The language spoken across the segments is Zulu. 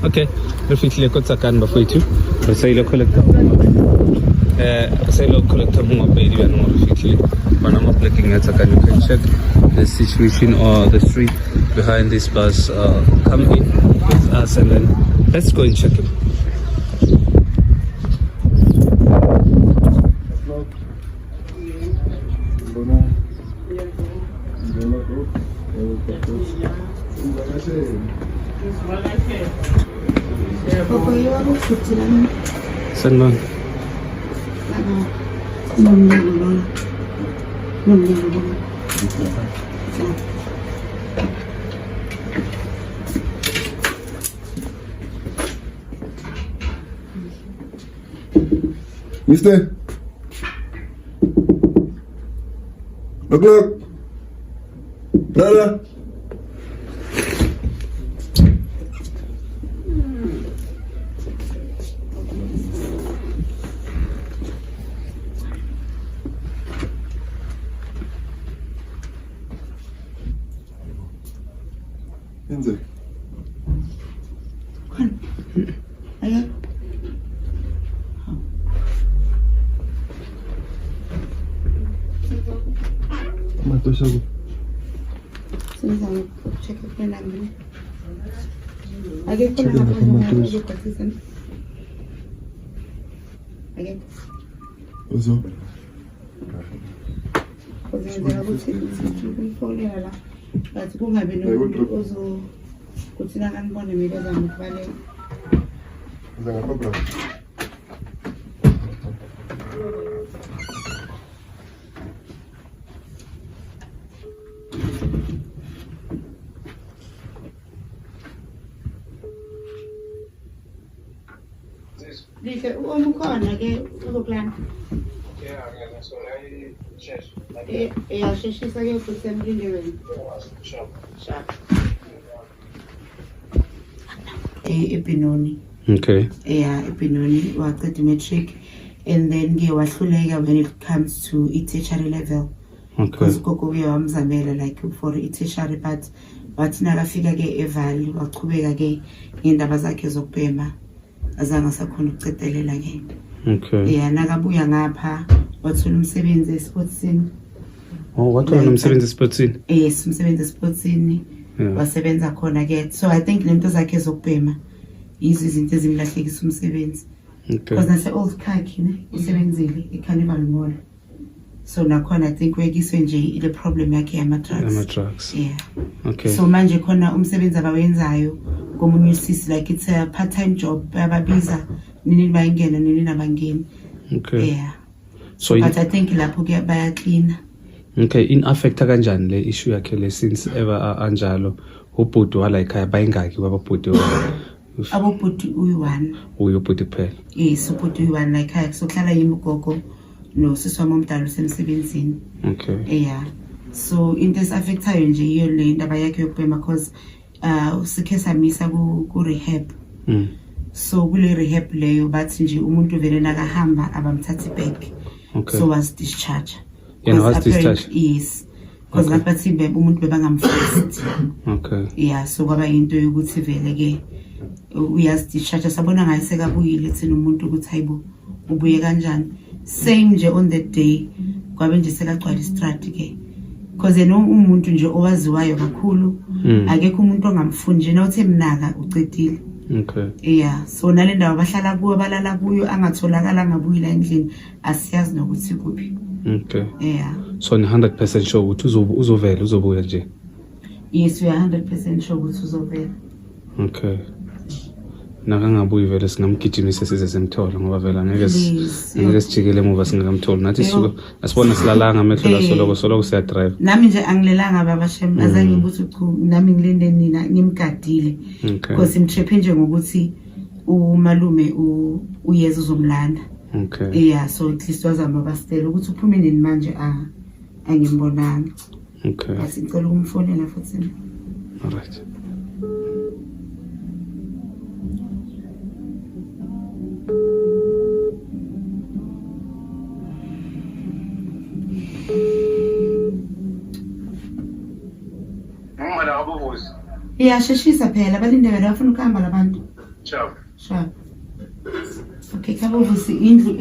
Okay, refihlile ko tsakani bafethu. Re sa ile collector. Sa ile collector mo mapedi bana mo refihlile. Bana mo blocking ya tsakani. You can check the situation or the street behind this bus. Come in with us and then let's go and check it. Saan ba? Mister? Look. Brother. Inze. Ayo. Matosha ko. Sinizama check up na namin. Agay ko na ako kasi. Agay. Uzo. Kasi nila ko sinisikin ko nila. At kung habi no uzo kutsina kan bone mi da zamu bale. Zanga pa bra. Dice umukhona ke uzoplana. Yasheshisa ke kusemlinde wena. Ebenoni. Okay. Yeah, Ebenoni waqeda matric and then ke wahluleka when it comes to tertiary level. Okay. Because gogo uye wamzamela like for tertiary but wathi nakafika ke eValley waqhubeka ke indaba zakhe zokubhema azange sakhona ukucedelela ke. Okay. Yeah, nakabuya ngapha wathola umsebenzi esportsini. Oh, wathola umsebenzi esportsini? Yes, umsebenzi esportsini. Wasebenza khona ke. So I think lento zakhe zokubhema izinto ezimlahlekisa umsebenzi. Okay. Because nase old khakhi ne usebenzile eCarnival Mall. So nakhona I think wekiswe nje the problem yakhe yama drugs. Yeah. Okay. So manje khona umsebenzi abawenzayo komunye usisi like it's a part-time job bayabiza nini bayingena nini nabangeni. Okay. Yeah. So but I think lapho ke baya clean. Okay, in affecta kanjani le issue yakhe le since ever anjalo ubhuti wala ekhaya bayingaki kwababhuti abobhuti uyi-1 uyubhuti kuphela? Yes, ubhuti uyi-1 la ekhaya sohlala yimi ugogo nosisi wami omdala usemsebenzini. Okay. Yeah. So into esi-affectayo nje yiyo le ndaba yakhe yokubhema because sikhe samisa ku-rehab. So kule rehab leyo bathi nje umuntu vele nakahamba abamthathi back. Okay. So was discharged. Yeah, was discharged? Yes. Because lapha thibe umuntu bebangamfirst. Okay. Yeah, so kwaba into yokuthi vele ke uyasidischarge sabona ngaye sekabuyile thina umuntu ukuthi hayibo ubuye kanjani. Same nje on that day kwabe nje sekagcwala istrati ke. Because yena umuntu nje owaziwayo kakhulu akekho umuntu ongamfuni nje uthe mnaka ucedile. Okay. Yeah, so nale ndawo bahlala kuyo balala kuyo angatholakala ngabuyila endlini asiyazi nokuthi kuphi. Okay. Yeah. So ni 100% sure ukuthi uzovela uzobuya nje? Yes, we are 100% sure ukuthi uzovela. Okay. Nakangabuyi vele singamgijimisa size semthola ngoba vele angeke sijikele emuva singakamtholi nathi sisuka asibona silalanga amehlo soloko siya drive. Nami nje angilelanga baba Shem azange ngibuthi nami ngilinde nina ngimgadile. Because imtrephe nje ngokuthi umalume uyeza uzomlanda. Okay. Yeah, so at least wazama bastela ukuthi uphume nini manje angimbonanga. Okay. Asicela ukumfonela futhi. All right. Yeah, sheshisa phela balinde bafuna ukuhamba labantu. Ciao. Sure. Okay, kabo vusi indlu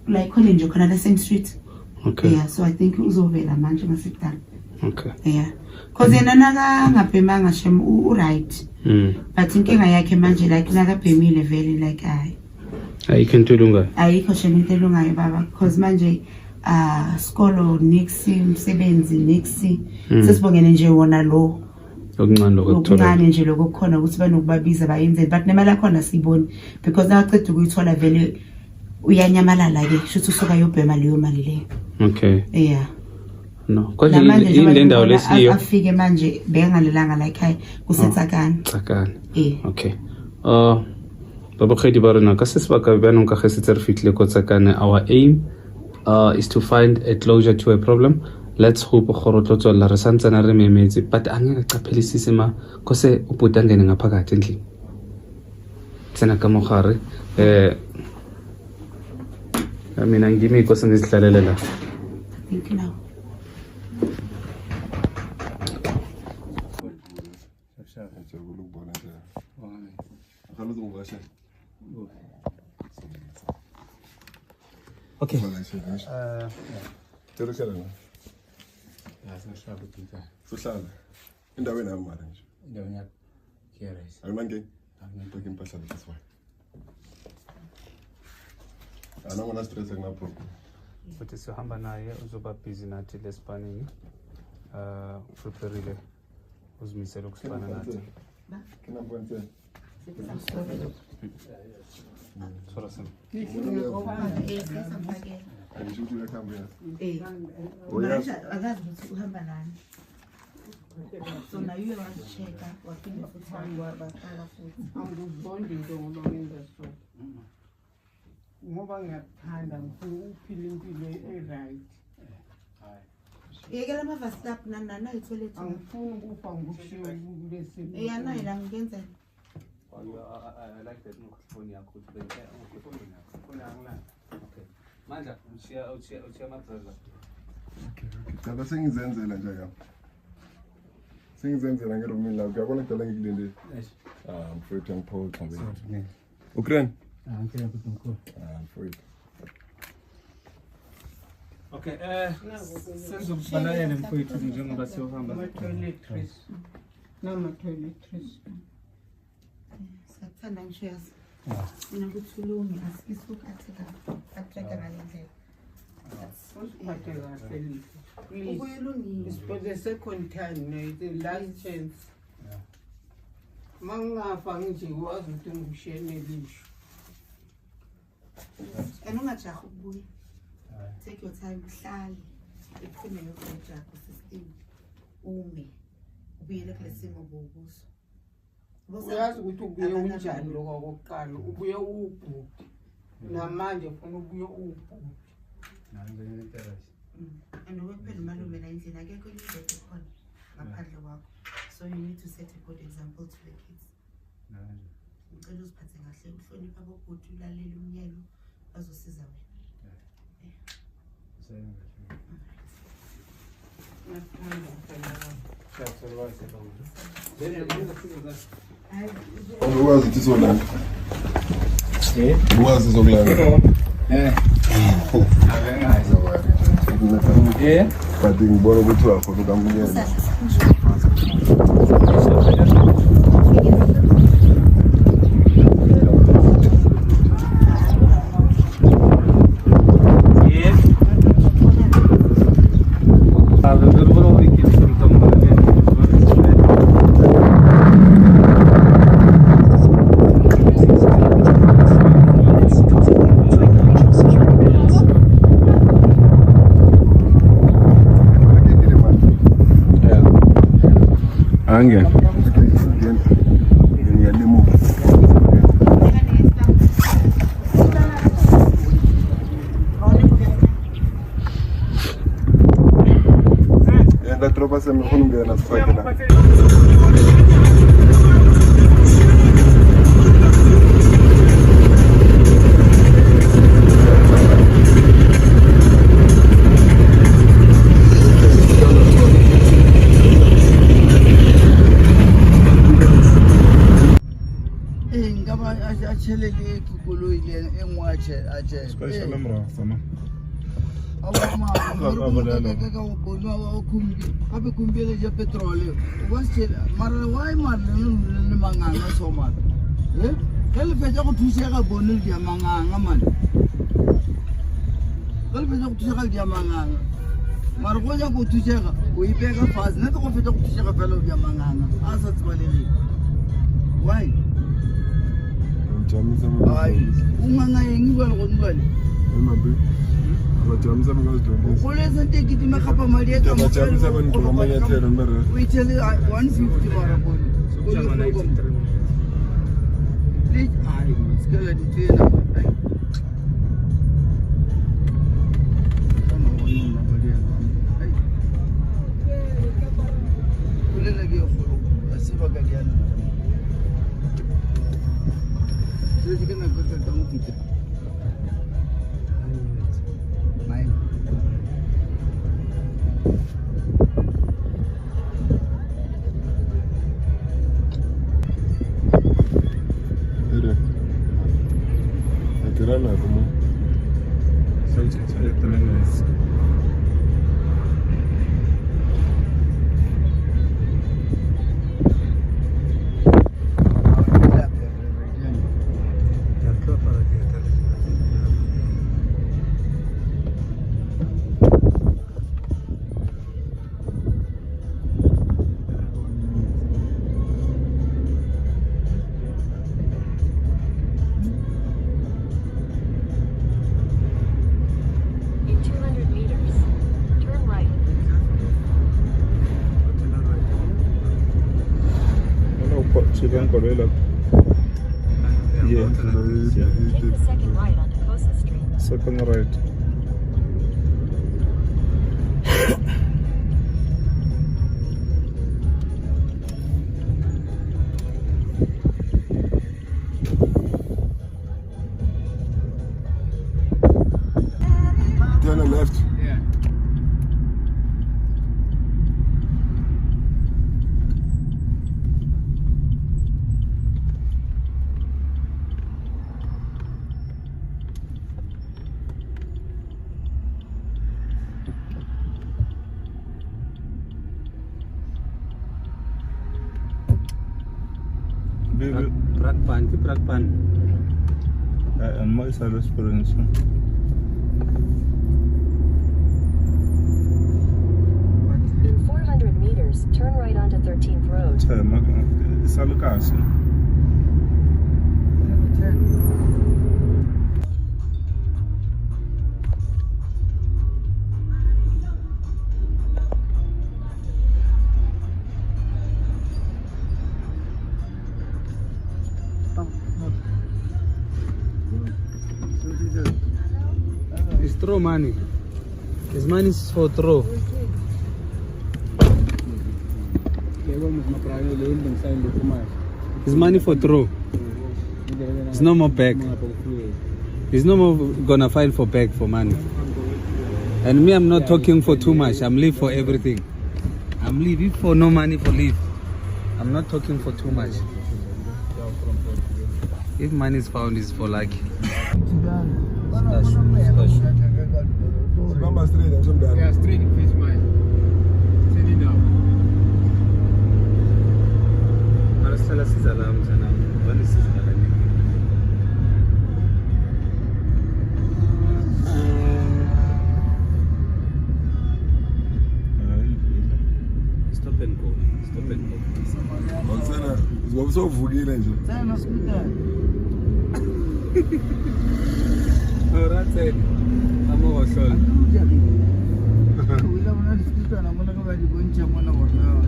like khona nje khona la same street. Okay. Yeah, so I think uzovela manje masidala. Okay. Yeah. Cause yena nakangabhemanga shem right. But inkinga yakhe manje like nakabhemile vele like Ayikho into elungayo. ayikho shem into elungayo baba cause manje skolo niksi umsebenzi niksi sesibongene nje wona lo Okuncane lokuthola. okuncane nje lokukhona ukuthi banokubabiza bayenzele but nemali yakhona siyiboni because nakaqeda ukuyithola vele uyanyamalala ke shuthi usuka yobhema leyo mali leyo. Okay. Yeah. No. Kodwa ile ndawo lesiyo. Afike manje bengalelanga like hayi kusetsakana. Tsakana. Okay. Baba Khedi barana ka se sebaka ba nong ka gesetse re fitlile ko tsakane. Our aim is to find a closure to a problem. Let's hope gore tlo tswela re santsana re memetse but angeke qaphelisise ma kose o putangene ngaphakathi endlini. Tsena ka mogare mina ngimi ko sengizihlalele la. Thank you now. Ngijabula ukubona nje. Akhala uzongivasha. Okay. Tero khala na. Sihlala uDika. Sohlala. Endaweni yami mara nje. Endaweni yakho KRS. Ayimangeni. Ngibheka impahla this way. Anongona stress ngina problem. Futhi sihamba naye uzoba busy nathi lespanning. Preparile uzimisela ukusipana nathi. Kina bwenze. Sora sana. Angisho uyakhamba. Akazi ukuthi uhamba nani. So now you want to check waphinde futhi wabaqala futhi. Angikubondi into ngoba ngenza so. Ngoba ngiyathanda ngifuna ukuphila impilo e-right. Yekela amava stop nana itoilet. Angifuni ukufa ngokushiya kulesi. Eyana ila ngenzela. I like that phone yakho ukuthi bese phone yakho. Phone yakho. Okay. Manje uchiya mabrother. Okay. Tala sengizenzela nje yami. Sengizenzela ngeromini la uyabona kudala ngikilinde. I'm afraid to impose something. Ukraine. Ngeke kuthoko. I'm afraid. Okay, senzokubalayela mfowethu njengoba siyohamba. Ama-toiletries. Nama-toiletries. Sathanda ngisho yazi. Mina kuthulungi asikisukathi ka. Atreka ngalendlela. Usiphathe kahle lihle. Please. Ukuyilungile. It's for the second time now, the last chance. Mangafa nje wazi ukuthi ngishene lisho. Ungajaha ukubuya. Take your time uhlale. Iphume yokwenza yakho system. Ume. Ubuyele kulesimo bokuso. Uyazi ukuthi ubuye unjani lokho okokuqala, ubuye ubhuti. Namanje ufuna ubuye ubhuti. Nangene interest. Anokuphela malume la indlela akekho indoda ekhona ngaphandle kwakho. So you need to set a good example to the kids. Ngicela uziphathe kahle uhlonipha abobhuti ulalela umyelo bazosiza wena. Ukwazi ukuthi izolanda. Ukwazi izokulanda. But ngibona ukuthi wakhona ukamnyela. Angel. La tropa se me fue un día en las páginas. ngaba a chelele ke koloi le engwe a che Special amra sama. Abe kumbele je petrole mara why le manganga so mara kale fetsa go thusa ga bone di manganga man kale fetsa go thusa ga di manganga mara go ja go thusa ga o ipeka fast ne go fetsa go thusa ga fela di manganga a sa tsalele why ai umanga yengi ba go ndwale Emabe. Abajamisa mangazidongo. Kuleza ntekiti makhapha mali yeka Abajamisa abantu bamanyathelo mbere. uyithele 150 mara bona Sukujama 93. please ai skala ditena ai sana wona mali yeka ai kulela ke kholo asiba ka diana sele ke na go ka mo fitse Nine. Ere. Atirana como. Sai também não é. In 200 meters, turn right. Chicken Corella. Yeah. Take the second right onto Cosa Street. Second right. Turn left. Yeah. Prakpan. And my side experience. In 400 meters, turn right onto 13th Road. Salukasi. It's throw money. His money is for throw. His money for throw. It's no more back. He's no more gonna find for back for money. And me, I'm not talking for too much. I'm leave for everything. I'm leaving for no money for leave. I'm not talking for too much. If money is found, it's for lucky. Number straight and some Yeah, straight face mine. Send it down. Marasala sizalam sana. Bani sizalam. Stop and go. Stop and go. Onsena, uzobusovukile nje. Sana hospital. Alright, I'm over. Wila mona hospital na mona ka ba di bontsha mona bona